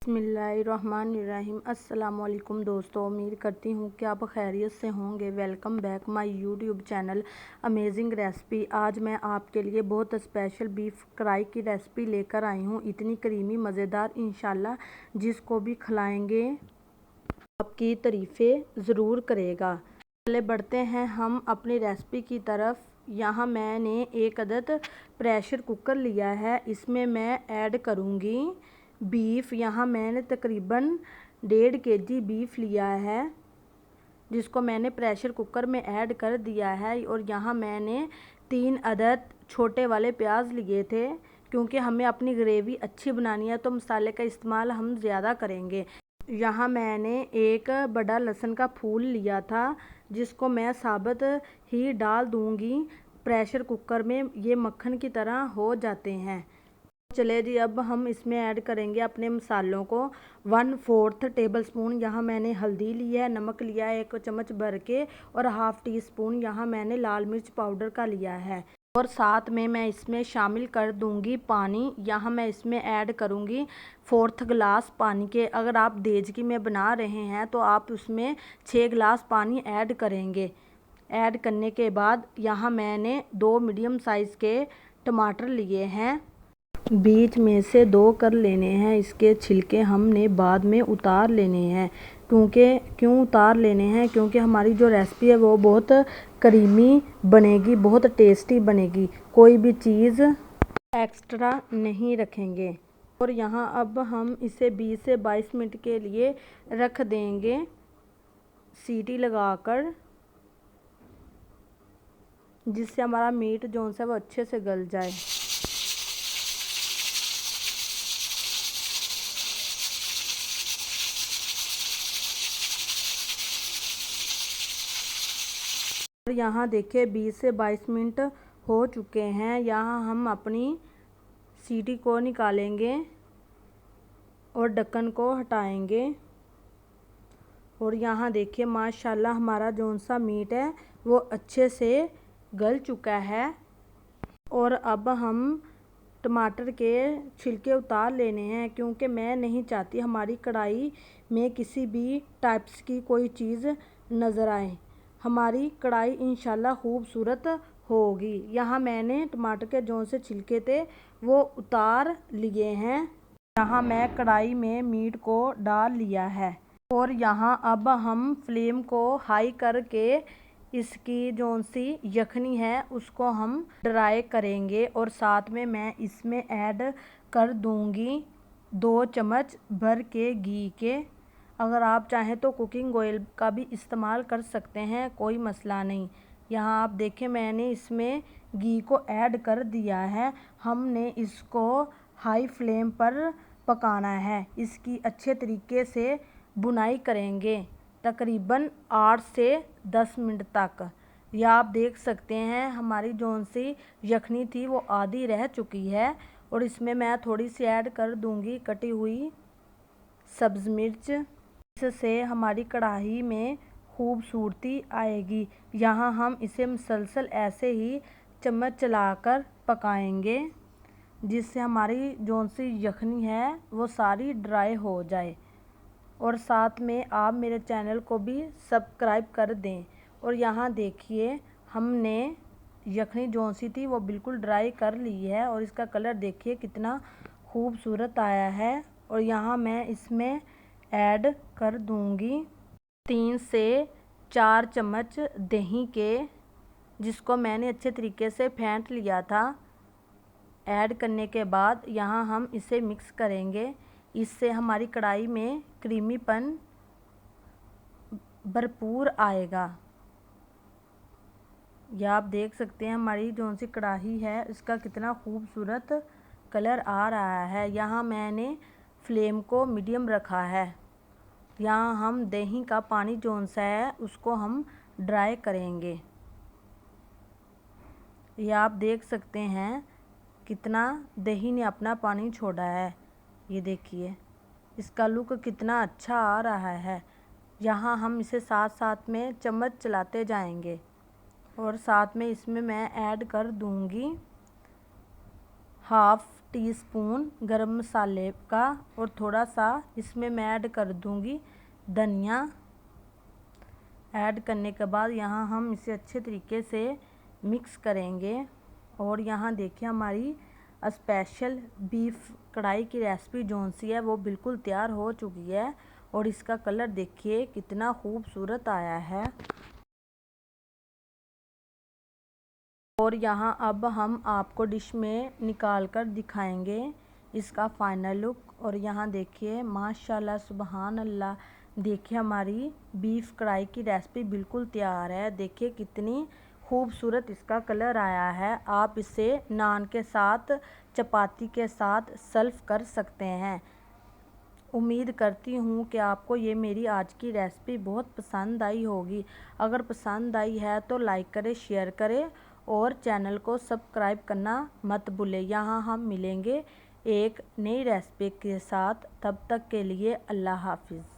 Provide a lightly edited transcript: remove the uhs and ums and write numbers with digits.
बिस्मिल्लाहिर्रहमानिर्रहीम। अस्सलामुअलैकुम दोस्तों, उम्मीद करती हूँ कि आप खैरियत से होंगे। Welcome back my YouTube channel amazing recipe. आज मैं आपके लिए बहुत स्पेशल बीफ कढ़ाई की रेसिपी लेकर आई हूँ। इतनी करीमी मज़ेदार, इंशाल्लाह जिसको भी खिलाएंगे आपकी तारीफ़ें ज़रूर करेगा। पहले बढ़ते हैं हम अपनी रेसिपी की तरफ। यहाँ मैंने एक अदद प्रेशर कुकर लिया है, इसमें मैं ऐड करूँगी बीफ। यहाँ मैंने तकरीबन 1.5 kg बीफ लिया है, जिसको मैंने प्रेशर कुकर में ऐड कर दिया है। और यहाँ मैंने 3 अदद छोटे वाले प्याज लिए थे, क्योंकि हमें अपनी ग्रेवी अच्छी बनानी है तो मसाले का इस्तेमाल हम ज़्यादा करेंगे। यहाँ मैंने एक बड़ा लहसुन का फूल लिया था, जिसको मैं साबुत ही डाल दूँगी प्रेशर कुकर में। ये मक्खन की तरह हो जाते हैं। चले जी, अब हम इसमें ऐड करेंगे अपने मसालों को। 1/4 टेबलस्पून यहाँ मैंने हल्दी ली है, नमक लिया है 1 चम्मच भर के, और ½ टीस्पून यहाँ मैंने लाल मिर्च पाउडर का लिया है। और साथ में मैं इसमें शामिल कर दूंगी पानी। यहाँ मैं इसमें ऐड करूँगी 4th गिलास पानी के। अगर आप देचकी में बना रहे हैं तो आप उसमें 6 गिलास पानी ऐड करेंगे। ऐड करने के बाद यहाँ मैंने 2 मीडियम साइज़ के टमाटर लिए हैं, बीच में से 2 कर लेने हैं। इसके छिलके हमने बाद में उतार लेने हैं। क्यों उतार लेने हैं? क्योंकि हमारी जो रेसिपी है वो बहुत करीमी बनेगी, बहुत टेस्टी बनेगी। कोई भी चीज़ एक्स्ट्रा नहीं रखेंगे। और यहाँ अब हम इसे 20 से 22 मिनट के लिए रख देंगे सीटी लगाकर, जिससे हमारा मीट जो है वो अच्छे से गल जाए। और यहाँ देखिए 20 से 22 मिनट हो चुके हैं। यहाँ हम अपनी सीटी को निकालेंगे और ढक्कन को हटाएंगे। और यहाँ देखिए माशाल्लाह हमारा जौन सा मीट है वो अच्छे से गल चुका है। और अब हम टमाटर के छिलके उतार लेने हैं, क्योंकि मैं नहीं चाहती हमारी कढ़ाई में किसी भी टाइप्स की कोई चीज़ नज़र आए। हमारी कढ़ाई इंशाल्लाह खूबसूरत होगी। यहाँ मैंने टमाटर के जो से छिलके थे वो उतार लिए हैं। यहाँ मैं कढ़ाई में मीट को डाल लिया है। और यहाँ अब हम फ्लेम को हाई करके इसकी जो सी यखनी है उसको हम ड्राई करेंगे। और साथ में मैं इसमें ऐड कर दूँगी 2 चम्मच भर के घी के। अगर आप चाहें तो कुकिंग ऑयल का भी इस्तेमाल कर सकते हैं, कोई मसला नहीं। यहाँ आप देखें मैंने इसमें घी को ऐड कर दिया है। हमने इसको हाई फ्लेम पर पकाना है। इसकी अच्छे तरीके से बुनाई करेंगे तकरीबन 8 से 10 मिनट तक। यह आप देख सकते हैं हमारी जौन सी यखनी थी वो आधी रह चुकी है। और इसमें मैं थोड़ी सी ऐड कर दूंगी कटी हुई सब्ज़ मिर्च। इससे हमारी कढ़ाई में खूबसूरती आएगी। यहाँ हम इसे मुसलसल ऐसे ही चम्मच चलाकर पकाएंगे, जिससे हमारी जौन सी यखनी है वो सारी ड्राई हो जाए। और साथ में आप मेरे चैनल को भी सब्सक्राइब कर दें। और यहाँ देखिए हमने यखनी जौन सी थी वो बिल्कुल ड्राई कर ली है, और इसका कलर देखिए कितना खूबसूरत आया है। और यहाँ मैं इसमें ऐड कर दूँगी 3 से 4 चम्मच दही के, जिसको मैंने अच्छे तरीके से फेंट लिया था। ऐड करने के बाद यहाँ हम इसे मिक्स करेंगे। इससे हमारी कढ़ाई में क्रीमीपन भरपूर आएगा। यह आप देख सकते हैं हमारी जौन सी कढ़ाई है इसका कितना खूबसूरत कलर आ रहा है। यहाँ मैंने फ्लेम को मीडियम रखा है। यहाँ हम दही का पानी जौन सा है उसको हम ड्राई करेंगे। यह आप देख सकते हैं कितना दही ने अपना पानी छोड़ा है। ये देखिए इसका लुक कितना अच्छा आ रहा है। यहाँ हम इसे साथ साथ में चम्मच चलाते जाएंगे। और साथ में इसमें मैं ऐड कर दूँगी ½ टीस्पून गरम मसाले का और थोड़ा सा इसमें मैं ऐड कर दूंगी धनिया। ऐड करने के बाद यहाँ हम इसे अच्छे तरीके से मिक्स करेंगे। और यहाँ देखिए हमारी स्पेशल बीफ कढ़ाई की रेसिपी जौन सी है वो बिल्कुल तैयार हो चुकी है। और इसका कलर देखिए कितना खूबसूरत आया है। और यहाँ अब हम आपको डिश में निकाल कर दिखाएंगे इसका फाइनल लुक। और यहाँ देखिए माशाल्लाह सुबहान अल्लाह, देखिए हमारी बीफ कढ़ाई की रेसिपी बिल्कुल तैयार है। देखिए कितनी खूबसूरत इसका कलर आया है। आप इसे नान के साथ, चपाती के साथ सर्व कर सकते हैं। उम्मीद करती हूँ कि आपको ये मेरी आज की रेसिपी बहुत पसंद आई होगी। अगर पसंद आई है तो लाइक करें, शेयर करें और चैनल को सब्सक्राइब करना मत भूलें। यहाँ हम मिलेंगे एक नई रेसिपी के साथ। तब तक के लिए अल्लाह हाफिज़।